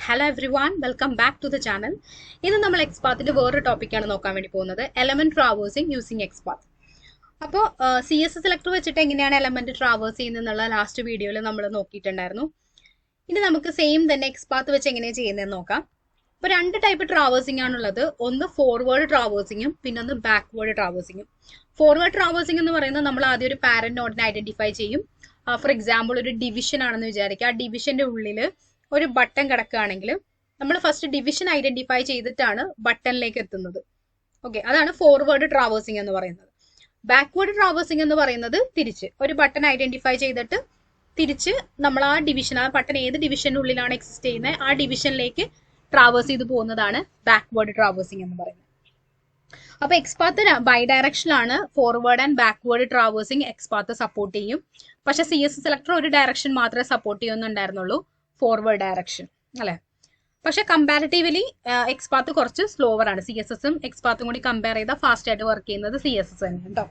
Hello everyone, welcome back to the channel. ഇന്ന് നമ്മൾ Xpathന്റെ വേറൊരു ടോപ്പിക്കാണ് നോക്കാൻ വേണ്ടി പോകുന്നത് ElementTraversing using Xpath. അപ്പോൾ CS സെലക്ടർ വെച്ചിട്ട് എങ്ങനെയാണ് എലമെന്റ് ട്രാവേഴ്സ് ചെയ്യുന്നതെന്നുള്ള ലാസ്റ്റ് വീഡിയോയിൽ നമ്മൾ നോക്കിയിട്ടുണ്ടായിരുന്നു. ഇനി നമുക്ക് സെയിം തന്നെ Xpath വെച്ച് എങ്ങനെയാണ് ചെയ്യുന്നതെന്ന് നോക്കാം. അപ്പോൾ രണ്ട് ടൈപ്പ് ട്രാവേഴ്സിംഗ് ആണുള്ളത്. ഒന്ന് ഫോർവേഡ് ട്രാവേഴ്സിങ്ങും പിന്നെ ഒന്ന് ബാക്ക്വേർഡ് ട്രാവേഴ്സിങ്ങും. ഫോർവേഡ് ട്രാവേഴ്സിംഗ് എന്ന് പറയുന്നത് നമ്മൾ ആദ്യം ഒരു പാരന്റ് നോഡിനെ ഐഡന്റിഫൈ ചെയ്യും. ഫോർ എക്സാമ്പിൾ ഒരു ഡിവിഷൻ ആണെന്ന് വിചാരിക്കുക. ആ ഡിവിഷന്റെ ഉള്ളിൽ ഒരു ബട്ടൺ കിടക്കുകയാണെങ്കിൽ നമ്മൾ ഫസ്റ്റ് ഡിവിഷൻ ഐഡന്റിഫൈ ചെയ്തിട്ടാണ് ബട്ടണിലേക്ക് എത്തുന്നത്. ഓക്കെ, അതാണ് ഫോർവേഡ് ട്രാവേഴ്സിംഗ് എന്ന് പറയുന്നത്. ബാക്ക്വേർഡ് ട്രാവേഴ്സിംഗ് എന്ന് പറയുന്നത് തിരിച്ച് ഒരു ബട്ടൺ ഐഡന്റിഫൈ ചെയ്തിട്ട് തിരിച്ച് നമ്മൾ ആ ഡിവിഷൻ, ആ ബട്ടൺ ഏത് ഡിവിഷന്റെ ഉള്ളിലാണ് എക്സിസ്റ്റ് ചെയ്യുന്നത് ആ ഡിവിഷനിലേക്ക് ട്രാവേഴ്സ് ചെയ്ത് പോകുന്നതാണ് ബാക്ക്വേർഡ് ട്രാവേഴ്സിംഗ് എന്ന് പറയുന്നത്. അപ്പൊ Xpath ബൈ ഡയറക്ഷനിലാണ് forward and backward traversing Xpath support ചെയ്യും. പക്ഷെ CS സെലക്ടർ ഒരു ഡയറക്ഷൻ മാത്രമേ സപ്പോർട്ട് ചെയ്യുന്നുണ്ടായിരുന്നുള്ളൂ, ഫോർവേഡ് ഡയറക്ഷൻ അല്ലെ. പക്ഷെ കമ്പാരിറ്റീവ്ലി Xpath കുറച്ച് സ്ലോവർ ആണ്. CSSും Xpathും കൂടി കമ്പയർ ചെയ്താൽ ഫാസ്റ്റ് ആയിട്ട് വർക്ക് ചെയ്യുന്നത് CSS തന്നെ കേട്ടോ.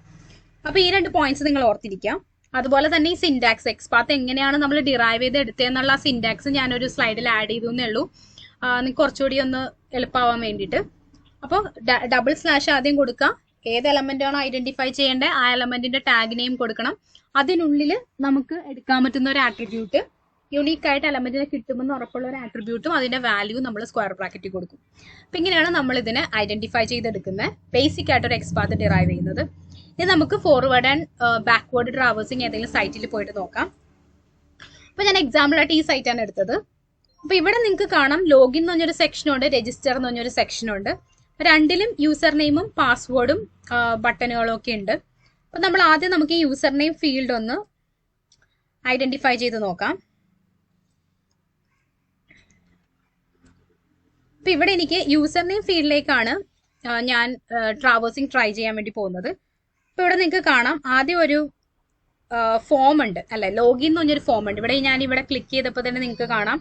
അപ്പൊ ഈ രണ്ട് പോയിന്റ്സ് നിങ്ങൾ ഓർത്തിരിക്കാം. അതുപോലെ തന്നെ ഈ സിൻടാക്സ് Xpath എങ്ങനെയാണ് നമ്മൾ ഡിറൈവ് ചെയ്ത് എടുത്തതെന്നുള്ള സിൻടാക്സ് ഞാനൊരു സ്ലൈഡിൽ ആഡ് ചെയ്തു എന്നേ ഉള്ളൂ, നിങ്ങൾക്ക് കുറച്ചുകൂടി ഒന്ന് എളുപ്പമാവാൻ വേണ്ടിയിട്ട്. അപ്പോൾ ഡബിൾ സ്ലാഷ് ആദ്യം കൊടുക്കുക. ഏത് എലമെന്റ് ആണോ ഐഡന്റിഫൈ ചെയ്യേണ്ടത് ആ എലമെന്റിന്റെ ടാഗ് നെയിം കൊടുക്കണം. അതിനുള്ളിൽ നമുക്ക് എടുക്കാൻ പറ്റുന്ന ഒരു ആട്രിബ്യൂട്ട്, യുണീക്ക് ആയിട്ട് എലമെന്റിനെ കിട്ടുമെന്ന് ഉറപ്പുള്ള ഒരു ആട്രിബ്യൂട്ടും അതിന്റെ വാല്യൂ നമ്മൾ സ്ക്വയർ ബ്രാക്കറ്റിൽ കൊടുക്കും. അപ്പൊ ഇങ്ങനെയാണ് നമ്മൾ ഇതിനെ ഐഡന്റിഫൈ ചെയ്തെടുക്കുന്നത്, ബേസിക് ആയിട്ട് ഒരു Xpath ഡിറൈവ് ചെയ്യുന്നത്. ഇനി നമുക്ക് ഫോർവേഡ് ആൻഡ് ബാക്ക്വേർഡ് ട്രാവേഴ്സിംഗ് ഏതെങ്കിലും സൈറ്റിൽ പോയിട്ട് നോക്കാം. അപ്പൊ ഞാൻ എക്സാമ്പിൾ ആയിട്ട് ഈ സൈറ്റാണ് എടുത്തത്. അപ്പൊ ഇവിടെ നിങ്ങൾക്ക് കാണാം ലോഗിൻ എന്ന് പറഞ്ഞൊരു സെക്ഷനുണ്ട്, രജിസ്റ്റർ എന്ന് പറഞ്ഞൊരു സെക്ഷനുണ്ട്. രണ്ടിലും യൂസർ നെയിമും പാസ്വേഡും ബട്ടണുകളും ഒക്കെ ഉണ്ട്. അപ്പൊ നമ്മൾ ആദ്യം നമുക്ക് ഈ യൂസർ നെയിം ഫീൽഡ് ഒന്ന് ഐഡന്റിഫൈ ചെയ്ത് നോക്കാം. അപ്പൊ ഇവിടെ എനിക്ക് യൂസർ നെയിം ഫീൽഡിലേക്കാണ് ഞാൻ ട്രാവേഴ്സിംഗ് ട്രൈ ചെയ്യാൻ വേണ്ടി പോകുന്നത്. അപ്പൊ ഇവിടെ നിങ്ങൾക്ക് കാണാം ആദ്യം ഒരു ഫോം ഉണ്ട് അല്ലെ, ലോഗിൻ എന്ന് പറഞ്ഞൊരു ഫോം ഉണ്ട്. ഇവിടെ ഞാൻ ഇവിടെ ക്ലിക്ക് ചെയ്തപ്പോൾ തന്നെ നിങ്ങൾക്ക് കാണാം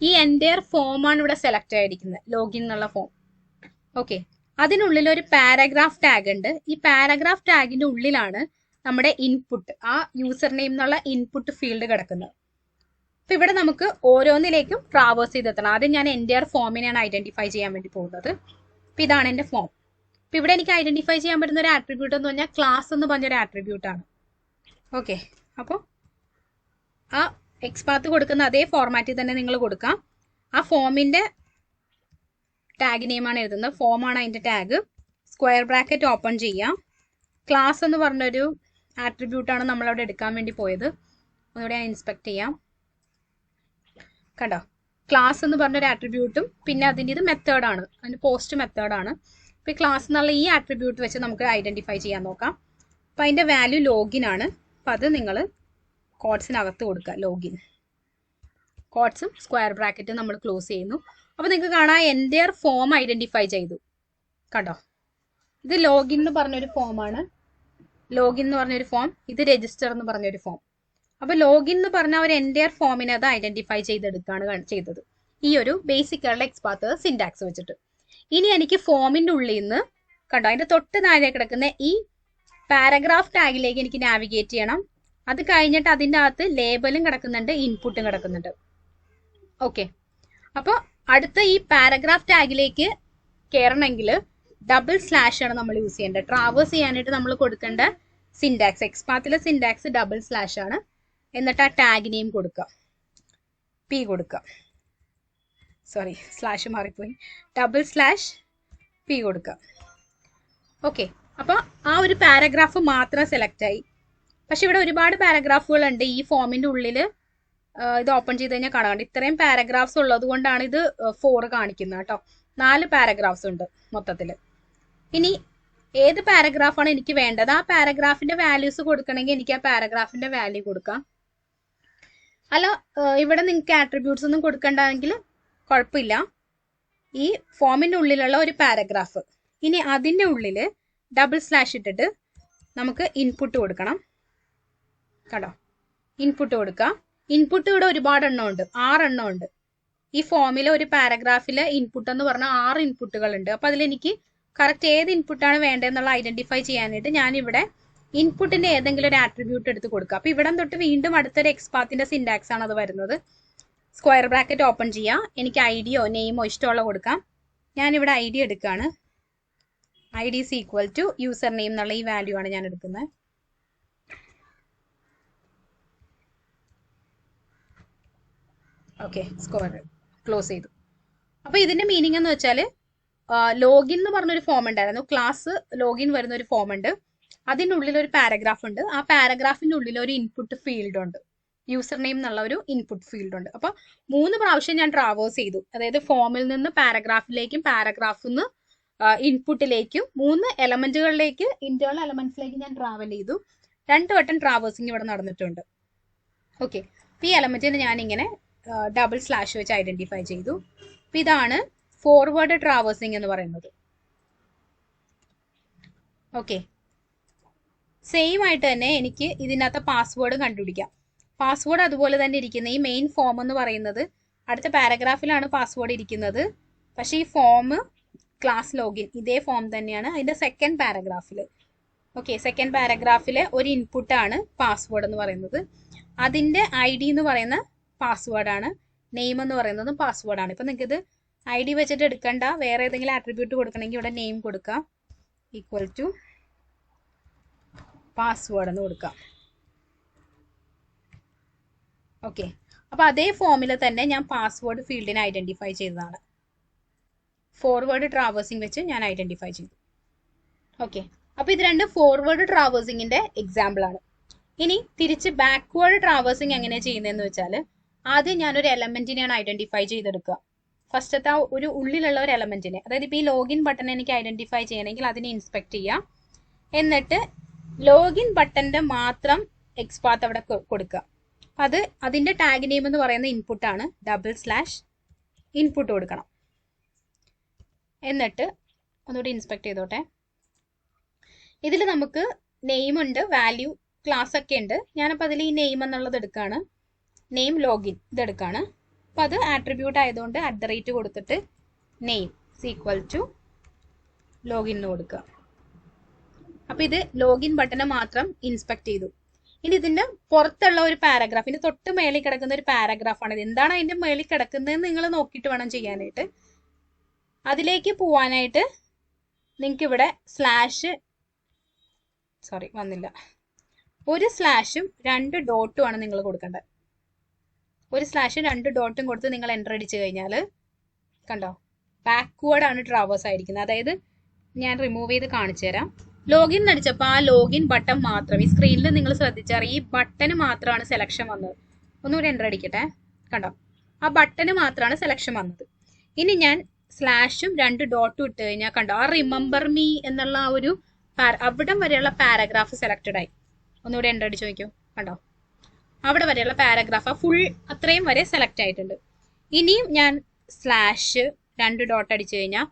ഈ എൻ്റയർ ഫോമാണ് ഇവിടെ സെലക്ട് ആയിരിക്കുന്നത്, ലോഗിൻ എന്നുള്ള ഫോം. ഓക്കെ, അതിനുള്ളിൽ ഒരു പാരഗ്രാഫ് ടാഗ് ഉണ്ട്. ഈ പാരഗ്രാഫ് ടാഗിന്റെ ഉള്ളിലാണ് നമ്മുടെ ഇൻപുട്ട്, ആ യൂസർ നെയിം എന്നുള്ള ഇൻപുട്ട് ഫീൽഡ് കിടക്കുന്നത്. അപ്പൊ ഇവിടെ നമുക്ക് ഓരോന്നിലേക്കും ട്രാവേഴ്സ് ചെയ്തെത്തണം. ആദ്യം ഞാൻ എൻ്റയർ ഫോമിനെയാണ് ഐഡന്റിഫൈ ചെയ്യാൻ വേണ്ടി പോകുന്നത്. അപ്പൊ ഇതാണ് എൻ്റെ ഫോം. അപ്പൊ ഇവിടെ എനിക്ക് ഐഡന്റിഫൈ ചെയ്യാൻ പറ്റുന്ന ഒരു ആട്രിബ്യൂട്ട് എന്ന് പറഞ്ഞാൽ ക്ലാസ് എന്ന് പറഞ്ഞൊരു ആട്രിബ്യൂട്ട് ആണ്. ഓക്കെ, അപ്പോൾ ആ Xpath കൊടുക്കുന്ന അതേ ഫോർമാറ്റിൽ തന്നെ നിങ്ങൾ കൊടുക്കാം. ആ ഫോമിന്റെ ടാഗ് നെയിമാണ് എഴുതുന്നത്, ഫോമാണ് അതിന്റെ ടാഗ്. സ്ക്വയർ ബ്രാക്കറ്റ് ഓപ്പൺ ചെയ്യാം. ക്ലാസ് എന്ന് പറഞ്ഞൊരു ആട്രിബ്യൂട്ടാണ് നമ്മളവിടെ എടുക്കാൻ വേണ്ടി പോയത്. ഒന്നുകൂടെ ഞാൻ ഇൻസ്പെക്ട് ചെയ്യാം. കണ്ടോ, ക്ലാസ് എന്ന് പറഞ്ഞൊരു ആട്രിബ്യൂട്ടും പിന്നെ അതിൻ്റെ ഇത് മെത്തേഡാണ്, അതിന്റെ പോസ്റ്റ് മെത്തേഡാണ്. ഇപ്പൊ ക്ലാസ് എന്നുള്ള ഈ ആട്രിബ്യൂട്ട് വെച്ച് നമുക്ക് ഐഡന്റിഫൈ ചെയ്യാൻ നോക്കാം. അപ്പൊ അതിന്റെ വാല്യൂ ലോഗിൻ ആണ്. അപ്പൊ അത് നിങ്ങൾ കോഡ്സിനകത്ത് കൊടുക്കുക, ലോഗിൻ. കോഡ്സും സ്ക്വയർ ബ്രാക്കറ്റും നമ്മൾ ക്ലോസ് ചെയ്യുന്നു. അപ്പൊ നിങ്ങൾക്ക് കാണാം എൻ്റയർ ഫോം ഐഡന്റിഫൈ ചെയ്തു. കണ്ടോ, ഇത് ലോഗിൻ എന്ന് പറഞ്ഞൊരു ഫോമാണ്, ലോഗിൻ എന്ന് പറഞ്ഞൊരു ഫോം, ഇത് രജിസ്റ്റർ എന്ന് പറഞ്ഞൊരു ഫോം. അപ്പൊ ലോഗിൻ എന്ന് പറഞ്ഞ ഒരു എൻ്റയർ ഫോമിനെ അത് ഐഡന്റിഫൈ ചെയ്തെടുക്കുകയാണ് ചെയ്തത്, ഈ ഒരു ബേസിക് ആയിട്ടുള്ള Xpath സിൻടാക്സ് വെച്ചിട്ട്. ഇനി എനിക്ക് ഫോമിന്റെ ഉള്ളിൽ നിന്ന് കണ്ടോ അതിന്റെ തൊട്ട് താഴെ കിടക്കുന്ന ഈ പാരഗ്രാഫ് ടാഗിലേക്ക് എനിക്ക് നാവിഗേറ്റ് ചെയ്യണം. അത് കഴിഞ്ഞിട്ട് അതിൻ്റെ അകത്ത് ലേബലും കിടക്കുന്നുണ്ട്, ഇൻപുട്ടും കിടക്കുന്നുണ്ട്. ഓക്കെ, അപ്പോൾ അടുത്ത ഈ പാരഗ്രാഫ് ടാഗിലേക്ക് കയറണമെങ്കിൽ ഡബിൾ സ്ലാഷ് ആണ് നമ്മൾ യൂസ് ചെയ്യേണ്ടത്. ട്രാവേഴ്സ് ചെയ്യാനായിട്ട് നമ്മൾ കൊടുക്കേണ്ട സിൻടാക്സ്, Xpathലെ സിൻടാക്സ് ഡബിൾ സ്ലാഷ് ആണ്. എന്നിട്ട് ആ ടാഗ് നെയിം കൊടുക്കുക, പി കൊടുക്കുക, സോറി സ്ലാഷ് മാറിപ്പോയി, ഡബിൾ സ്ലാഷ് പി കൊടുക്കുക. ഓക്കെ, അപ്പോൾ ആ ഒരു പാരഗ്രാഫ് മാത്രം സെലക്ട് ആയി. പക്ഷെ ഇവിടെ ഒരുപാട് പാരഗ്രാഫുകൾ ഉണ്ട്. ഈ ഫോമിന്റെ ഉള്ളിൽ ഇത് ഓപ്പൺ ചെയ്ത് കഴിഞ്ഞാൽ കാണാണ്ട് ഇത്രയും പാരഗ്രാഫ്സ് ഉള്ളത് കൊണ്ടാണ് ഇത് 4 കാണിക്കുന്നത് കേട്ടോ. 4 പാരഗ്രാഫ്സ് ഉണ്ട് മൊത്തത്തിൽ. ഇനി ഏത് പാരഗ്രാഫാണ് എനിക്ക് വേണ്ടത്, ആ പാരഗ്രാഫിന്റെ വാല്യൂസ് കൊടുക്കണമെങ്കിൽ എനിക്ക് ആ പാരഗ്രാഫിന്റെ വാല്യൂ കൊടുക്കാം. അല്ല ഇവിടെ നിങ്ങൾക്ക് ആട്രിബ്യൂട്ട്സ് ഒന്നും കൊടുക്കണ്ടെങ്കിൽ കുഴപ്പമില്ല. ഈ ഫോമിന്റെ ഉള്ളിലുള്ള ഒരു പാരഗ്രാഫ്, ഇനി അതിന്റെ ഉള്ളിൽ ഡബിൾ സ്ലാഷ് ഇട്ടിട്ട് നമുക്ക് ഇൻപുട്ട് കൊടുക്കണം. കേട്ടോ, ഇൻപുട്ട് കൊടുക്കുക. ഇൻപുട്ട് ഇവിടെ ഒരുപാട് എണ്ണം ഉണ്ട്, 6 എണ്ണം ഉണ്ട്. ഈ ഫോമിലെ ഒരു പാരഗ്രാഫിലെ ഇൻപുട്ട് എന്ന് പറഞ്ഞാൽ 6 ഇൻപുട്ടുകൾ ഉണ്ട്. അപ്പൊ അതിലെനിക്ക് കറക്റ്റ് ഏത് ഇൻപുട്ടാണ് വേണ്ടതെന്നുള്ള ഐഡന്റിഫൈ ചെയ്യാനായിട്ട് ഞാനിവിടെ ഇൻപുട്ടിന്റെ ഏതെങ്കിലും ഒരു ആട്രിബ്യൂട്ട് എടുത്ത് കൊടുക്കുക. അപ്പൊ ഇവിടെ തൊട്ട് വീണ്ടും അടുത്തൊരു Xpathന്റെ സിൻടാക്സ് ആണ് അത് വരുന്നത്. സ്ക്വയർ ബ്രാക്കറ്റ് ഓപ്പൺ ചെയ്യാം. എനിക്ക് ഐഡിയോ നെയിമോ ഇഷ്ടമുള്ള കൊടുക്കാം. ഞാനിവിടെ ഐഡി എടുക്കുകയാണ്. ID is equal to user name എന്നുള്ള ഈ വാല്യൂ ആണ് ഞാൻ എടുക്കുന്നത്. ഓക്കെ, സ്ക്വയർ ക്ലോസ് ചെയ്തു. അപ്പോൾ ഇതിന്റെ മീനിങ് എന്ന് വെച്ചാൽ ലോഗിൻ എന്ന് പറഞ്ഞൊരു ഫോം ഉണ്ടായിരുന്നു. ക്ലാസ് ലോഗിൻ വരുന്ന ഒരു ഫോം ഉണ്ട്. അതിൻ്റെ ഉള്ളിൽ ഒരു പാരഗ്രാഫ് ഉണ്ട്. ആ പാരഗ്രാഫിന്റെ ഉള്ളിൽ ഒരു ഇൻപുട്ട് ഫീൽഡ് ഉണ്ട്. യൂസർ നെയിം എന്നുള്ള ഒരു ഇൻപുട്ട് ഫീൽഡ് ഉണ്ട്. അപ്പോൾ 3 പ്രാവശ്യം ഞാൻ ട്രാവേഴ്സ് ചെയ്തു. അതായത് ഫോമിൽ നിന്ന് പാരഗ്രാഫിലേക്കും പാരഗ്രാഫിൽ നിന്ന് ഇൻപുട്ടിലേക്കും 3 എലമെന്റുകളിലേക്ക് ഇന്റേണൽ എലമെന്റ്സിലേക്ക് ഞാൻ ട്രാവൽ ചെയ്തു. 2 വട്ടം ട്രാവേഴ്സിങ് ഇവിടെ നടന്നിട്ടുണ്ട്. ഓക്കെ, അപ്പോൾ ഈ എലമെന്റിന് ഞാൻ ഇങ്ങനെ ഡബിൾ സ്ലാഷ് വെച്ച് ഐഡന്റിഫൈ ചെയ്തു. അപ്പോൾ ഇതാണ് ഫോർവേഡ് ട്രാവേഴ്സിങ് എന്ന് പറയുന്നത്. ഓക്കെ, സെയിം ആയിട്ട് തന്നെ എനിക്ക് ഇതിനകത്ത് പാസ്വേഡ് കണ്ടുപിടിക്കാം. പാസ്വേഡ് അതുപോലെ തന്നെ ഇരിക്കുന്ന ഈ മെയിൻ ഫോം എന്ന് പറയുന്നത് അടുത്ത പാരഗ്രാഫിലാണ് പാസ്വേഡ് ഇരിക്കുന്നത്. പക്ഷേ ഈ ഫോം ക്ലാസ് ലോഗിൻ ഇതേ ഫോം തന്നെയാണ് അതിൻ്റെ സെക്കൻഡ് പാരഗ്രാഫിൽ. ഓക്കെ, സെക്കൻഡ് പാരഗ്രാഫിലെ ഒരു ഇൻപുട്ടാണ് പാസ്വേഡ് എന്ന് പറയുന്നത്. അതിൻ്റെ ഐ ഡി എന്ന് പറയുന്ന പാസ്വേഡാണ്, നെയിം എന്ന് പറയുന്നത് പാസ്വേഡാണ്. ഇപ്പം നിങ്ങൾക്ക് ഇത് ഐ ഡി വെച്ചിട്ട് എടുക്കണ്ട, വേറെ ഏതെങ്കിലും ആട്രിബ്യൂട്ട് കൊടുക്കണമെങ്കിൽ ഇവിടെ നെയിം കൊടുക്കാം, ഈക്വൽ ടു പാസ്വേഡ് എന്ന് കൊടുക്കാം. ഓക്കെ, അപ്പോൾ അതേ ഫോമിൽ തന്നെ ഞാൻ പാസ്വേഡ് ഫീൽഡിനെ ഐഡന്റിഫൈ ചെയ്തതാണ്. ഫോർവേഡ് ട്രാവേഴ്സിംഗ് വെച്ച് ഞാൻ ഐഡന്റിഫൈ ചെയ്തു. ഓക്കെ, അപ്പോൾ ഇത് 2 ഫോർവേഡ് ട്രാവേഴ്സിങ്ങിന്റെ എക്സാമ്പിൾ ആണ്. ഇനി തിരിച്ച് ബാക്ക്വേർഡ് ട്രാവേഴ്സിംഗ് എങ്ങനെ ചെയ്യുന്നതെന്ന് വെച്ചാൽ ആദ്യം ഞാനൊരു എലമെന്റിനെയാണ് ഐഡന്റിഫൈ ചെയ്തെടുക്കുക. ഫസ്റ്റത്തെ ആ ഒരു ഉള്ളിലുള്ള ഒരു എലമെന്റിനെ, അതായത് ഇപ്പോൾ ഈ ലോഗിൻ ബട്ടൺ എനിക്ക് ഐഡന്റിഫൈ ചെയ്യണമെങ്കിൽ അതിനെ ഇൻസ്പെക്ട് ചെയ്യാം. എന്നിട്ട് ലോഗിൻ ബട്ടന്റെ മാത്രം എക്സ്പാത്ത് അവിടെ കൊടുക്കുക. അത് അതിന്റെ ടാഗ് നെയിം എന്ന് പറയുന്ന ഇൻപുട്ടാണ്. ഡബിൾ സ്ലാഷ് ഇൻപുട്ട് കൊടുക്കണം. എന്നിട്ട് ഒന്നുകൂടി ഇൻസ്പെക്ട് ചെയ്തോട്ടെ. ഇതിൽ നമുക്ക് നെയിം ഉണ്ട്, വാല്യൂ, ക്ലാസ് ഒക്കെ ഉണ്ട്. ഞാനപ്പോൾ അതിൽ ഈ നെയിം എന്നുള്ളത് എടുക്കുകയാണ്. നെയിം ലോഗിൻ ഇതെടുക്കുകയാണ്. അപ്പോൾ അത് ആട്രിബ്യൂട്ട് ആയതുകൊണ്ട് @ കൊടുത്തിട്ട് നെയിം ഈക്വൽ ടു ലോഗിൻ എന്ന് കൊടുക്കുക. അപ്പോൾ ഇത് ലോഗിൻ ബട്ടനെ മാത്രം ഇൻസ്പെക്ട് ചെയ്തു. ഇനി ഇതിന്റെ പുറത്തുള്ള ഒരു പാരഗ്രാഫ്, ഇതിന്റെ തൊട്ട് മേളിൽ കിടക്കുന്ന ഒരു പാരഗ്രാഫാണ്. ഇത് എന്താണ് അതിന്റെ മേളിൽ കിടക്കുന്നതെന്ന് നിങ്ങൾ നോക്കിയിട്ട് വേണം ചെയ്യാനായിട്ട്. അതിലേക്ക് പോവാനായിട്ട് നിങ്ങൾക്ക് ഇവിടെ വന്നില്ല, ഒരു സ്ലാഷും 2 ഡോട്ടും ആണ് നിങ്ങൾ കൊടുക്കേണ്ടത്. ഒരു സ്ലാഷും 2 ഡോട്ടും കൊടുത്ത് നിങ്ങൾ എൻ്റർ അടിച്ചു കഴിഞ്ഞാൽ കണ്ടോ, ബാക്ക്വേർഡ് ആണ് ട്രാവേഴ്സ് ആയിരിക്കുന്നത്. അതായത് ഞാൻ റിമൂവ് ചെയ്ത് കാണിച്ചു തരാം. ലോഗിൻ അടിച്ചപ്പോൾ ആ ലോഗിൻ ബട്ടൺ മാത്രം, ഈ സ്ക്രീനിൽ നിങ്ങൾ ശ്രദ്ധിച്ചാൽ ഈ ബട്ടന് മാത്രമാണ് സെലക്ഷൻ വന്നത്. ഒന്നുകൂടി എൻ്റർ അടിക്കട്ടെ, കണ്ടോ, ആ ബട്ടന് മാത്രമാണ് സെലക്ഷൻ വന്നത്. ഇനി ഞാൻ സ്ലാഷും 2 ഡോട്ടും ഇട്ട് കഴിഞ്ഞാൽ കണ്ടോ, ആ റിമെമ്പർ മീ എന്നുള്ള ആ ഒരു അവിടം വരെയുള്ള പാരഗ്രാഫ് സെലക്റ്റഡ് ആയി. ഒന്നുകൂടി എൻ്റർ അടിച്ച് നോക്കിയോ, കണ്ടോ, അവിടെ വരെയുള്ള പാരഗ്രാഫ് ഫുൾ അത്രയും വരെ സെലക്ട് ആയിട്ടുണ്ട്. ഇനിയും ഞാൻ സ്ലാഷ് 2 ഡോട്ട് അടിച്ചു കഴിഞ്ഞാൽ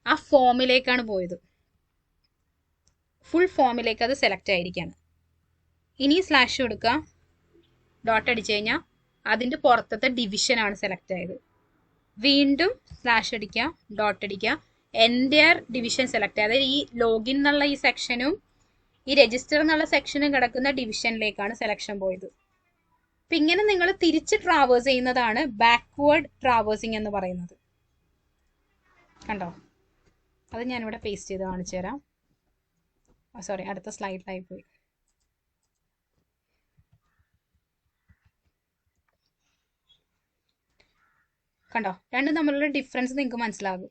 ആ ഫോമിലേക്കാണ് പോയത്. ഫുൾ ഫോമിലേക്ക് അത് സെലക്ട് ആയിരിക്കുകയാണ്. ഇനി സ്ലാഷ് കൊടുക്കുക, ഡോട്ട് അടിച്ചു കഴിഞ്ഞാൽ അതിൻ്റെ പുറത്തത്തെ ഡിവിഷനാണ് സെലക്ട് ആയത്. വീണ്ടും സ്ലാഷ് അടിക്കുക, ഡോട്ട് അടിക്കുക, എൻ്റയർ ഡിവിഷൻ സെലക്ട്. അതായത് ഈ ലോഗിൻ എന്നുള്ള ഈ സെക്ഷനും ഈ രജിസ്റ്റർ എന്നുള്ള സെക്ഷനും കിടക്കുന്ന ഡിവിഷനിലേക്കാണ് സെലക്ഷൻ പോയത്. അപ്പം ഇങ്ങനെ നിങ്ങൾ തിരിച്ച് ട്രാവേഴ്സ് ചെയ്യുന്നതാണ് ബാക്ക്വേർഡ് ട്രാവേഴ്സിങ് എന്ന് പറയുന്നത്. കണ്ടോ, അത് ഞാനിവിടെ പേസ്റ്റ് ചെയ്ത് കാണിച്ചു തരാം. സോറി, അടുത്ത സ്ലൈഡിലായി പോയി. കണ്ടോ, രണ്ടും തമ്മിലുള്ള ഡിഫറൻസ് നിങ്ങൾക്ക് മനസ്സിലാകും.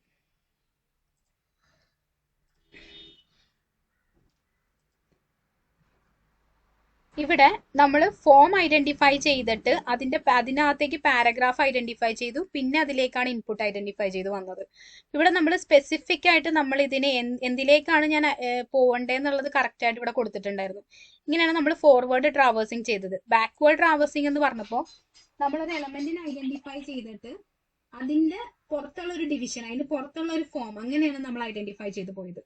ഇവിടെ നമ്മൾ ഫോം ഐഡന്റിഫൈ ചെയ്തിട്ട് അതിനകത്തേക്ക് പാരഗ്രാഫ് ഐഡന്റിഫൈ ചെയ്തു, പിന്നെ അതിലേക്കാണ് ഇൻപുട്ട് ഐഡന്റിഫൈ ചെയ്ത് വന്നത്. ഇവിടെ നമ്മൾ സ്പെസിഫിക് ആയിട്ട് നമ്മൾ ഇതിനെ എന്തിലേക്കാണ് ഞാൻ പോകേണ്ടതെന്നുള്ളത് കറക്റ്റ് ആയിട്ട് ഇവിടെ കൊടുത്തിട്ടുണ്ടായിരുന്നു. ഇങ്ങനെയാണ് നമ്മൾ ഫോർവേഡ് ട്രാവേഴ്സിങ് ചെയ്തത്. ബാക്ക്വേർഡ് ട്രാവേഴ്സിങ് എന്ന് പറഞ്ഞപ്പോൾ നമ്മളൊരു എലമെന്റിനെ ഐഡന്റിഫൈ ചെയ്തിട്ട് അതിന്റെ പുറത്തുള്ള ഒരു ഡിവിഷൻ, അതിന്റെ പുറത്തുള്ള ഒരു ഫോം, അങ്ങനെയാണ് നമ്മൾ ഐഡന്റിഫൈ ചെയ്ത് പോയത്.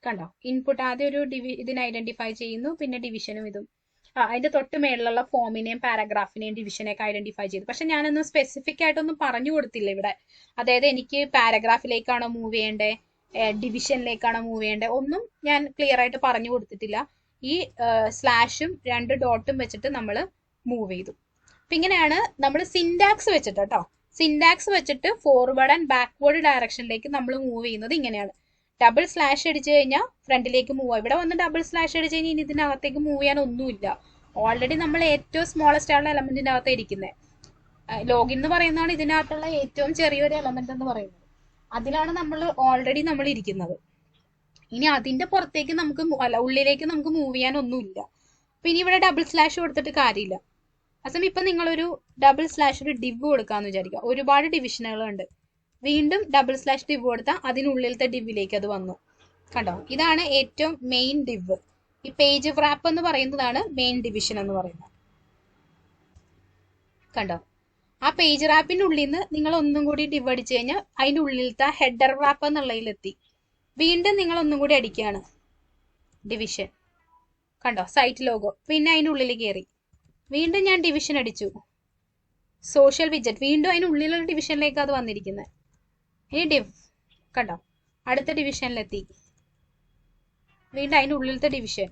കണ്ടോ, ഇൻപുട്ട് ആദ്യം ഒരു ഇതിനെ ഐഡന്റിഫൈ ചെയ്യുന്നു, പിന്നെ ഡിവിഷനും ഇതും അതിന്റെ തൊട്ട് മേളിലുള്ള ഫോമിനെയും പാരഗ്രാഫിനെയും ഡിവിഷനെയൊക്കെ ഐഡന്റിഫൈ ചെയ്തു. പക്ഷെ ഞാനൊന്നും സ്പെസിഫിക് ആയിട്ടൊന്നും പറഞ്ഞു കൊടുത്തില്ല ഇവിടെ. അതായത് എനിക്ക് പാരഗ്രാഫിലേക്കാണോ മൂവ് ചെയ്യേണ്ടേ, ഡിവിഷനിലേക്കാണോ മൂവ് ചെയ്യേണ്ടേ, ഒന്നും ഞാൻ ക്ലിയർ ആയിട്ട് പറഞ്ഞു കൊടുത്തിട്ടില്ല. ഈ സ്ലാഷും 2 ഡോട്ടും വെച്ചിട്ട് നമ്മൾ മൂവ് ചെയ്തു. അപ്പം ഇങ്ങനെയാണ് നമ്മൾ സിൻടാക്സ് വെച്ചിട്ട് കേട്ടോ, സിൻടാക്സ് വെച്ചിട്ട് ഫോർവേഡ് ആൻഡ് ബാക്ക്വേർഡ് ഡയറക്ഷനിലേക്ക് നമ്മൾ മൂവ് ചെയ്യുന്നത് ഇങ്ങനെയാണ്. ഡബിൾ സ്ലാഷ് അടിച്ചു കഴിഞ്ഞാൽ ഫ്രണ്ടിലേക്ക് മൂവ് ആവും. ഇവിടെ വന്ന് ഡബിൾ സ്ലാഷ് അടിച്ചു കഴിഞ്ഞാൽ ഇനി ഇതിനകത്തേക്ക് മൂവ് ചെയ്യാൻ ഒന്നുമില്ല. ഓൾറെഡി നമ്മൾ ഏറ്റവും സ്മോളസ്റ്റ് ആയുള്ള എലമെന്റിന്റെ അകത്ത് ഇരിക്കുന്നത്. ലോഗിൻ എന്ന് പറയുന്നതാണ് ഇതിനകത്തുള്ള ഏറ്റവും ചെറിയൊരു എലമെന്റ് എന്ന് പറയുന്നത്. അതിലാണ് ഓൾറെഡി നമ്മൾ ഇരിക്കുന്നത്. ഇനി അതിന്റെ പുറത്തേക്ക് നമുക്ക് ഉള്ളിലേക്ക് നമുക്ക് മൂവ് ചെയ്യാൻ ഒന്നുമില്ല. അപ്പൊ ഇനി ഇവിടെ ഡബിൾ സ്ലാഷ് കൊടുത്തിട്ട് കാര്യമില്ല. അസം ഇപ്പൊ നിങ്ങളൊരു ഡബിൾ സ്ലാഷ് ഒരു ഡിവ് കൊടുക്കാന്ന് വിചാരിക്കുക. ഒരുപാട് ഡിവിഷനുകളുണ്ട്. വീണ്ടും ഡബിൾ സ്ലാഷ് ഡിവ് കൊടുത്താൽ അതിനുള്ളിലത്തെ ഡിവിലേക്ക് അത് വന്നു. കണ്ടോ, ഇതാണ് ഏറ്റവും മെയിൻ ഡിവ്. ഈ പേജ് റാപ്പ് എന്ന് പറയുന്നതാണ് മെയിൻ ഡിവിഷൻ എന്ന് പറയുന്നത്. കണ്ടോ, ആ പേജ് റാപ്പിന്റെ ഉള്ളിൽ നിന്ന് നിങ്ങൾ ഒന്നും കൂടി ഡിവ് അടിച്ചു കഴിഞ്ഞാൽ അതിന്റെ ഉള്ളിലത്തെ ഹെഡർ റാപ്പ് എന്നുള്ളതിലെത്തി. വീണ്ടും നിങ്ങൾ ഒന്നും കൂടി അടിക്കുകയാണ് ഡിവിഷൻ. കണ്ടോ, സൈറ്റ് ലോഗോ. പിന്നെ അതിന്റെ ഉള്ളിൽ കയറി വീണ്ടും ഞാൻ ഡിവിഷൻ അടിച്ചു, സോഷ്യൽ വിജറ്റ്. വീണ്ടും അതിനുള്ളിലുള്ള ഡിവിഷനിലേക്ക് അത് വന്നിരിക്കുന്നത്. ഇനി ഡിവ്. കണ്ടോ, അടുത്ത ഡിവിഷനിലെത്തി. വീണ്ടും അതിൻ്റെ ഉള്ളിലത്തെ ഡിവിഷൻ.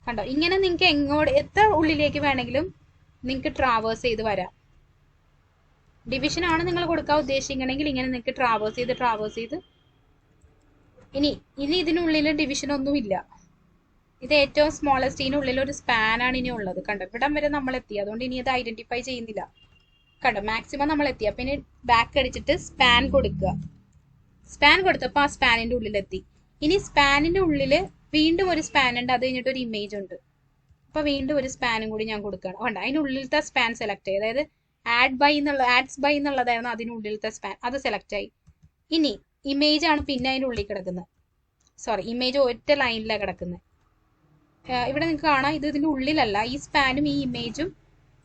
കണ്ടോ, ഇങ്ങനെ നിങ്ങൾക്ക് എത്ര ഉള്ളിലേക്ക് വേണമെങ്കിലും നിങ്ങൾക്ക് ട്രാവേഴ്സ് ചെയ്ത് വരാം. ഡിവിഷനാണ് നിങ്ങൾ കൊടുക്കാൻ ഉദ്ദേശിക്കണമെങ്കിൽ ഇങ്ങനെ നിങ്ങൾക്ക് ട്രാവേഴ്സ് ചെയ്ത് ഇനി ഇതിനുള്ളിൽ ഡിവിഷൻ ഒന്നുമില്ല. ഇത് ഏറ്റവും സ്മോളസ്റ്റ്, ഇതിനുള്ളിൽ ഒരു സ്പാൻ ആണ് ഇനി ഉള്ളത്. കണ്ടോ, ഇവിടം വരെ നമ്മൾ എത്തി. അതുകൊണ്ട് ഇനി അത് ഐഡന്റിഫൈ ചെയ്യുന്നില്ല. കണ്ടോ, മാക്സിമം നമ്മൾ എത്തി. അപ്പം ഇനി ബാക്ക് അടിച്ചിട്ട് സ്പാൻ കൊടുക്കുക. സ്പാൻ കൊടുത്തപ്പോൾ ആ സ്പാനിന്റെ ഉള്ളിലെത്തി. ഇനി സ്പാനിന്റെ ഉള്ളിൽ വീണ്ടും ഒരു സ്പാൻ ഉണ്ട്. അത് കഴിഞ്ഞിട്ട് ഒരു ഇമേജ് ഉണ്ട്. അപ്പൊ വീണ്ടും ഒരു സ്പാനും കൂടി ഞാൻ കൊടുക്കുകയാണ്. വേണ്ട, അതിനുള്ളിലത്തെ സ്പാൻ സെലക്ട് ചെയ്ത്, അതായത് ആഡ്സ് ബൈ എന്നുള്ളതായിരുന്നു അതിനുള്ളിലത്തെ സ്പാൻ. അത് സെലക്ട് ആയി. ഇനി ഇമേജ് ആണ് പിന്നെ അതിൻ്റെ ഉള്ളിൽ കിടക്കുന്നത്. സോറി, ഇമേജ് ഒറ്റ ലൈനിലാണ് കിടക്കുന്നത്. ഇവിടെ നിങ്ങൾക്ക് കാണാം, ഇത് ഇതിൻ്റെ ഉള്ളിലല്ല. ഈ സ്പാനും ഈ ഇമേജും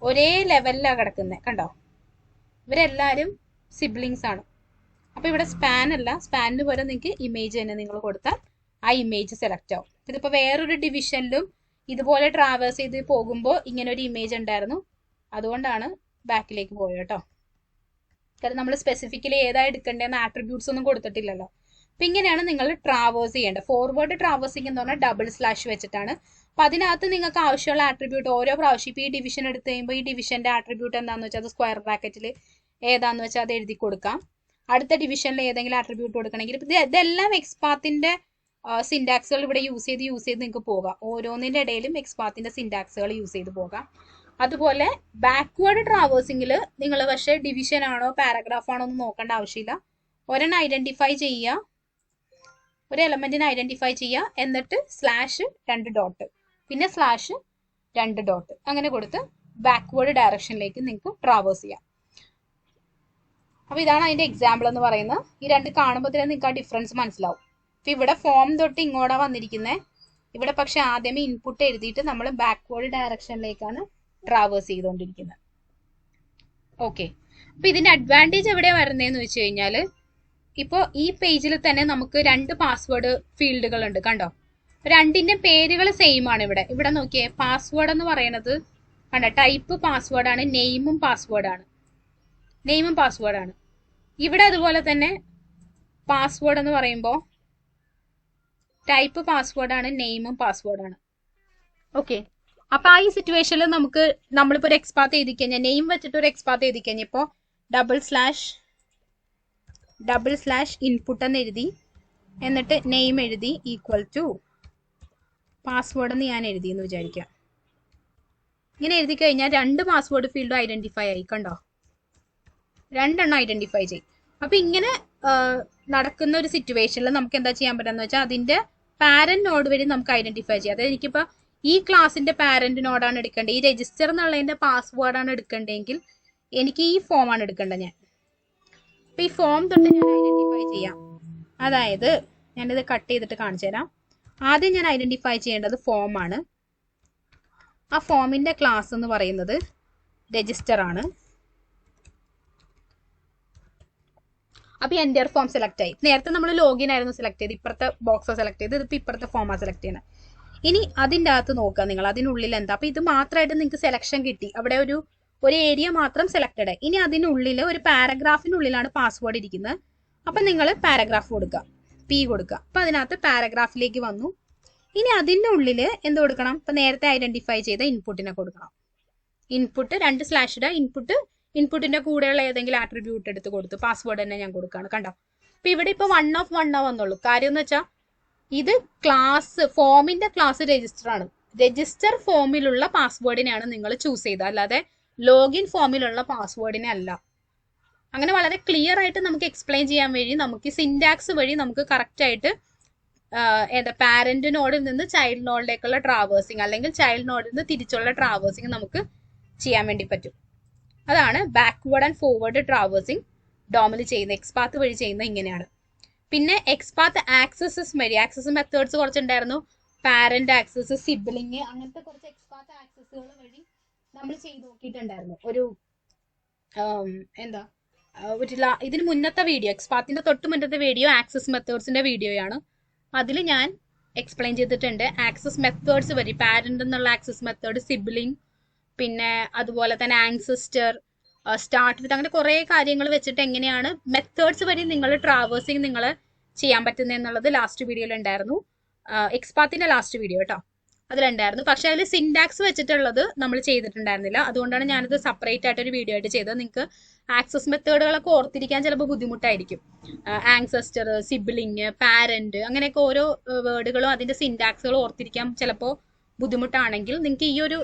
ഒരേ ലെവലിലാണ് കിടക്കുന്നത്. കണ്ടോ, ഇവരെല്ലാവരും സിബ്ലിങ്സ് ആണ്. അപ്പൊ ഇവിടെ സ്പാൻ അല്ല, സ്പാനിന് പോലെ നിങ്ങൾക്ക് ഇമേജ് തന്നെ നിങ്ങൾ കൊടുത്താൽ ആ ഇമേജ് സെലക്ട് ആവും. ഇതിപ്പോ വേറൊരു ഡിവിഷനിലും ഇതുപോലെ ട്രാവേഴ്സ് ചെയ്ത് പോകുമ്പോൾ ഇങ്ങനെ ഒരു ഇമേജ് ഉണ്ടായിരുന്നു. അതുകൊണ്ടാണ് ബാക്കിലേക്ക് പോയത് കേട്ടോ. കാരണം നമ്മൾ സ്പെസിഫിക്കലി ഏതാ എടുക്കേണ്ടതെന്ന് ആട്രിബ്യൂട്ട്സ് ഒന്നും കൊടുത്തിട്ടില്ലല്ലോ. അപ്പൊ ഇങ്ങനെയാണ് നിങ്ങൾ ട്രാവേഴ്സ് ചെയ്യേണ്ടത്. ഫോർവേഡ് ട്രാവേഴ്സിംഗ് എന്ന് പറഞ്ഞാൽ ഡബിൾ സ്ലാഷ് വെച്ചിട്ടാണ്. അപ്പൊ അതിനകത്ത് നിങ്ങൾക്ക് ആവശ്യമുള്ള ആട്രിബ്യൂട്ട് ഓരോ പ്രാവശ്യം ഇപ്പൊ ഈ ഡിവിഷൻ എടുത്ത് കഴിയുമ്പോൾ ഈ ഡിവിഷന്റെ ആട്രിബ്യൂട്ട് എന്താണെന്ന് വെച്ചാൽ അത് സ്ക്വയർ ബ്രാക്കറ്റിൽ ഏതാന്ന് വെച്ചാൽ അത് എഴുതി കൊടുക്കാം. അടുത്ത ഡിവിഷനിൽ ഏതെങ്കിലും ആട്രിബ്യൂട്ട് കൊടുക്കണമെങ്കിൽ ഇതെല്ലാം എക്സ്പാത്തിന്റെ സിൻടാക്സുകൾ ഇവിടെ യൂസ് ചെയ്ത് നിങ്ങൾക്ക് പോകാം. ഓരോന്നിന്റെ ഇടയിലും എക്സ്പാത്തിന്റെ സിൻടാക്സുകൾ യൂസ് ചെയ്ത് പോകാം. അതുപോലെ ബാക്ക്വേർഡ് ട്രാവേഴ്സിംഗിൽ നിങ്ങൾ പക്ഷേ ഡിവിഷൻ ആണോ പാരഗ്രാഫ് ആണോ എന്ന് നോക്കേണ്ട ആവശ്യമില്ല. ഒരെണ്ണം ഐഡന്റിഫൈ ചെയ്യുക, ഒരു എലമെന്റിനെ ഐഡന്റിഫൈ ചെയ്യുക, എന്നിട്ട് സ്ലാഷ് 2 ഡോട്ട്, പിന്നെ സ്ലാഷ് 2 ഡോട്ട് അങ്ങനെ കൊടുത്ത് ബാക്ക്വേർഡ് ഡയറക്ഷനിലേക്ക് നിങ്ങൾക്ക് ട്രാവേഴ്സ് ചെയ്യാം. അപ്പൊ ഇതാണ് അതിന്റെ എക്സാമ്പിൾ എന്ന് പറയുന്നത്. ഈ രണ്ട് കാണുമ്പോൾ തന്നെ നിങ്ങൾക്ക് ആ ഡിഫറൻസ് മനസ്സിലാവും. അപ്പൊ ഇവിടെ ഫോം തൊട്ട് ഇങ്ങോട്ടാ വന്നിരിക്കുന്നത്. ഇവിടെ പക്ഷെ ആദ്യമേ ഇൻപുട്ട് എഴുതിയിട്ട് നമ്മൾ ബാക്ക്വേർഡ് ഡയറക്ഷനിലേക്കാണ് ട്രാവേഴ്സ് ചെയ്തുകൊണ്ടിരിക്കുന്നത്. ഓക്കെ, അപ്പൊ ഇതിന്റെ അഡ്വാൻറ്റേജ് എവിടെയാ വരുന്നതെന്ന് വെച്ച് കഴിഞ്ഞാല്, ഇപ്പോ ഈ പേജിൽ തന്നെ നമുക്ക് 2 പാസ്വേഡ് ഫീൽഡുകൾ ഉണ്ട്. കണ്ടോ, രണ്ടിന്റെ പേരുകൾ സെയിം ആണ്. ഇവിടെ നോക്കിയേ, പാസ്വേഡ് എന്ന് പറയുന്നത് കണ്ടോ, ടൈപ്പ് പാസ്വേഡാണ്, നെയിമും പാസ്വേഡാണ്. ഇവിടെ അതുപോലെ തന്നെ പാസ്വേഡ് എന്ന് പറയുമ്പോൾ ടൈപ്പ് പാസ്വേഡാണ്, നെയിമും പാസ്വേഡാണ്. ഓക്കെ, അപ്പൊ ആ ഈ സിറ്റുവേഷനിൽ നമ്മളിപ്പോ ഒരു എക്സ്പാത്ത് എഴുതി കഴിഞ്ഞാൽ, നെയിം വെച്ചിട്ട് ഒരു എക്സ്പാത്ത് എഴുതി കഴിഞ്ഞാൽ ഇപ്പോൾ ഡബിൾ സ്ലാഷ് ഇൻപുട്ട് എന്ന് എഴുതി, എന്നിട്ട് നെയിം എഴുതി ഈക്വൽ ടു പാസ്വേഡ് എന്ന് ഞാൻ എഴുതി എന്ന് വിചാരിക്കാം. ഇങ്ങനെ എഴുതി കഴിഞ്ഞാൽ 2 പാസ്വേഡ് ഫീൽഡും ഐഡന്റിഫൈ ആയി. കണ്ടോ, 2 എണ്ണം ഐഡന്റിഫൈ ചെയ്യും. അപ്പൊ ഇങ്ങനെ നടക്കുന്ന ഒരു സിറ്റുവേഷനിൽ നമുക്ക് എന്താ ചെയ്യാൻ പറ്റുന്ന വെച്ചാൽ, അതിന്റെ പാരന്റ് നോഡ് വഴി നമുക്ക് ഐഡന്റിഫൈ ചെയ്യാം. അതായത് എനിക്കിപ്പോ ഈ ക്ലാസിന്റെ പാരന്റ് നോഡാണ് എടുക്കേണ്ടത്, ഈ രജിസ്റ്റർ എന്നുള്ളതിന്റെ പാസ്വേഡാണ് എടുക്കേണ്ടതെങ്കിൽ എനിക്ക് ഈ ഫോം ആണ് എടുക്കേണ്ടത്. അപ്പൊ ഈ ഫോം തൊട്ട് ഞാൻ ഐഡന്റിഫൈ ചെയ്യാം. അതായത് ഞാനിത് കട്ട് ചെയ്തിട്ട് കാണിച്ചു തരാം. ആദ്യം ഞാൻ ഐഡന്റിഫൈ ചെയ്യേണ്ടത് ഫോം ആണ്. ആ ഫോമിന്റെ ക്ലാസ് എന്ന് പറയുന്നത് രജിസ്റ്റർ ആണ്. അപ്പൊ എൻ്റർ ഫോം സെലക്ട് ആയി. നേരത്തെ നമ്മൾ ലോഗിൻ ആയിരുന്നു സെലക്ട് ചെയ്ത്, ഇപ്പുറത്തെ ബോക്സ് സെലക്ട് ചെയ്ത്, ഇതിപ്പോ ഇപ്പുറത്തെ ഫോമാ സെലക്ട് ചെയ്യണം. ഇനി അതിൻ്റെ അകത്ത് നോക്കുക നിങ്ങൾ, അതിനുള്ളിൽ എന്താ. അപ്പൊ ഇത് മാത്രമായിട്ട് നിങ്ങൾക്ക് സെലക്ഷൻ കിട്ടി. അവിടെ ഒരു ഏരിയ മാത്രം സെലക്റ്റഡ്. ഇനി അതിനുള്ളിൽ ഒരു പാരഗ്രാഫിനുള്ളിലാണ് പാസ്വേഡ് ഇരിക്കുന്നത്. അപ്പൊ നിങ്ങൾ പാരഗ്രാഫ് കൊടുക്കുക, പി കൊടുക്കുക. അപ്പൊ അതിനകത്ത് പാരഗ്രാഫിലേക്ക് വന്നു. ഇനി അതിൻ്റെ ഉള്ളിൽ എന്ത് കൊടുക്കണം, ഇപ്പൊ നേരത്തെ ഐഡന്റിഫൈ ചെയ്ത ഇൻപുട്ടിനെ കൊടുക്കണം. ഇൻപുട്ട് 2 സ്ലാഷ് ഇടുക, ഇൻപുട്ടിന്റെ കൂടെയുള്ള ഏതെങ്കിലും ആട്രിബ്യൂട്ട് എടുത്ത് കൊടുത്തു, പാസ്വേഡ് തന്നെ ഞാൻ കൊടുക്കുകയാണ്. കണ്ടോ? അപ്പൊ ഇവിടെ ഇപ്പൊ 1 of 1 വന്നുള്ളൂ. കാര്യം എന്ന് വെച്ചാൽ ഇത് ക്ലാസ് ഫോമിന്റെ ക്ലാസ് രജിസ്റ്റർ ആണ്. രജിസ്റ്റർ ഫോമിലുള്ള പാസ്വേഡിനെയാണ് നിങ്ങൾ ചൂസ് ചെയ്തത്, അല്ലാതെ ലോഗിൻ ഫോമിലുള്ള പാസ്വേഡിനെ അല്ല. അങ്ങനെ വളരെ ക്ലിയർ ആയിട്ട് നമുക്ക് എക്സ്പ്ലെയിൻ ചെയ്യാൻ വഴി നമുക്ക് സിൻടാക്സ് വഴി നമുക്ക് കറക്റ്റ് ആയിട്ട് പാരന്റ് നോഡിൽ നിന്ന് ചൈൽഡ് നോഡിലേക്കുള്ള ട്രാവേഴ്സിങ് അല്ലെങ്കിൽ ചൈൽഡ് നോഡിൽ നിന്ന് തിരിച്ചുള്ള ട്രാവേഴ്സിങ് നമുക്ക് ചെയ്യാൻ വേണ്ടി പറ്റും. അതാണ് ബാക്ക്വേർഡ് ആൻഡ് ഫോർവേഡ് ട്രാവേഴ്സിങ് ഡോമിൽ ചെയ്യുന്ന, എക്സ്പാത്ത് വഴി ചെയ്യുന്ന ഇങ്ങനെയാണ്. പിന്നെ എക്സ്പാത്ത് ആക്സസസ് വഴി, ആക്സസ് മെത്തേഡ്സ് കുറച്ചുണ്ടായിരുന്നു, പാരന്റ് ആക്സസ്, സിബ്ലിങ്, അങ്ങനത്തെ കുറച്ച് എക്സ്പാത്ത് ആക്സസുകൾ വഴി നമ്മൾ ചെയ്ത് നോക്കിയിട്ടുണ്ടായിരുന്നു. ഒരു ഇതിന് മുന്നത്തെ വീഡിയോ, എക്സ്പാത്തിന്റെ തൊട്ട് മുന്നത്തെ വീഡിയോ ആക്സസ് മെത്തേഡ്സിന്റെ വീഡിയോയാണ്. അതിൽ ഞാൻ എക്സ്പ്ലെയിൻ ചെയ്തിട്ടുണ്ട് ആക്സസ് മെത്തേഡ്സ് വഴി, പാരന്റ് എന്നുള്ള ആക്സസ് മെത്തേഡ്, സിബ്ലിങ്, പിന്നെ അതുപോലെ തന്നെ ആൻസെസ്റ്റർ, സ്റ്റാർട്ട് വിത്ത്, അങ്ങനെ കുറെ കാര്യങ്ങൾ വെച്ചിട്ട് എങ്ങനെയാണ് മെത്തേഡ്സ് വഴി നിങ്ങൾ ട്രാവേഴ്സിങ് നിങ്ങൾ ചെയ്യാൻ പറ്റുന്നത് എന്നുള്ളത് ലാസ്റ്റ് വീഡിയോയിൽ ഉണ്ടായിരുന്നു. എക്സ്പാത്തിന്റെ ലാസ്റ്റ് വീഡിയോ കേട്ടോ, അതിലുണ്ടായിരുന്നു. പക്ഷെ അതിൽ സിൻടാക്സ് വെച്ചിട്ടുള്ളത് നമ്മൾ ചെയ്തിട്ടുണ്ടായിരുന്നില്ല. അതുകൊണ്ടാണ് ഞാനത് സെപ്പറേറ്റ് ആയിട്ട് ഒരു വീഡിയോ ആയിട്ട് ചെയ്തത്. നിങ്ങൾക്ക് ആക്സസ് മെത്തേഡുകളൊക്കെ ഓർത്തിരിക്കാൻ ചിലപ്പോൾ ബുദ്ധിമുട്ടായിരിക്കും. ആൻസെസ്റ്റർ, സിബ്ലിങ്, പാരന്റ്, അങ്ങനെയൊക്കെ ഓരോ വേർഡുകളും അതിന്റെ സിൻടാക്സുകളും ഓർത്തിരിക്കാൻ ചിലപ്പോൾ ബുദ്ധിമുട്ടാണെങ്കിൽ നിങ്ങൾക്ക് ഈ ഒരു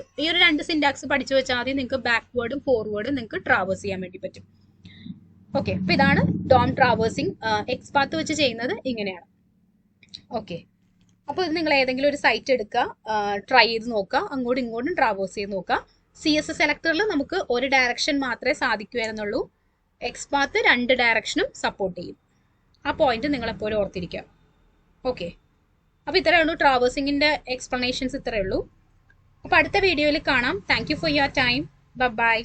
2 സിൻടാക്സ് പഠിച്ചു വെച്ചാൽ മതി. നിങ്ങൾക്ക് ബാക്ക്വേർഡും ഫോർവേഡും നിങ്ങൾക്ക് ട്രാവേഴ്സ് ചെയ്യാൻ വേണ്ടി പറ്റും. ഓക്കെ, അപ്പൊ ഇതാണ് ഡോം ട്രാവേഴ്സിങ് എക്സ്പാത്ത് വെച്ച് ചെയ്യുന്നത് ഇങ്ങനെയാണ്. ഓക്കെ, അപ്പോൾ ഇത് നിങ്ങൾ ഏതെങ്കിലും ഒരു സൈറ്റ് എടുക്കുക, ട്രൈ ചെയ്ത് നോക്കുക, അങ്ങോട്ടും ഇങ്ങോട്ടും ട്രാവേഴ്സ് ചെയ്ത് നോക്കുക. CSS സെലക്ടറിൽ നമുക്ക് ഒരു ഡയറക്ഷൻ മാത്രമേ സാധിക്കുമായിരുന്നുള്ളൂ, എക്സ്പാത്ത് 2 ഡയറക്ഷനും സപ്പോർട്ട് ചെയ്യും. ആ പോയിന്റ് നിങ്ങൾ എപ്പോഴും ഓർത്തിരിക്കുക. ഓക്കെ, അപ്പോൾ ഇത്രയേ ഉള്ളൂ, ട്രാവേഴ്സിങ്ങിന്റെ എക്സ്പ്ലനേഷൻസ് ഇത്രയേ ഉള്ളൂ. അപ്പോൾ അടുത്ത വീഡിയോയിൽ കാണാം. Thank you for your time. By.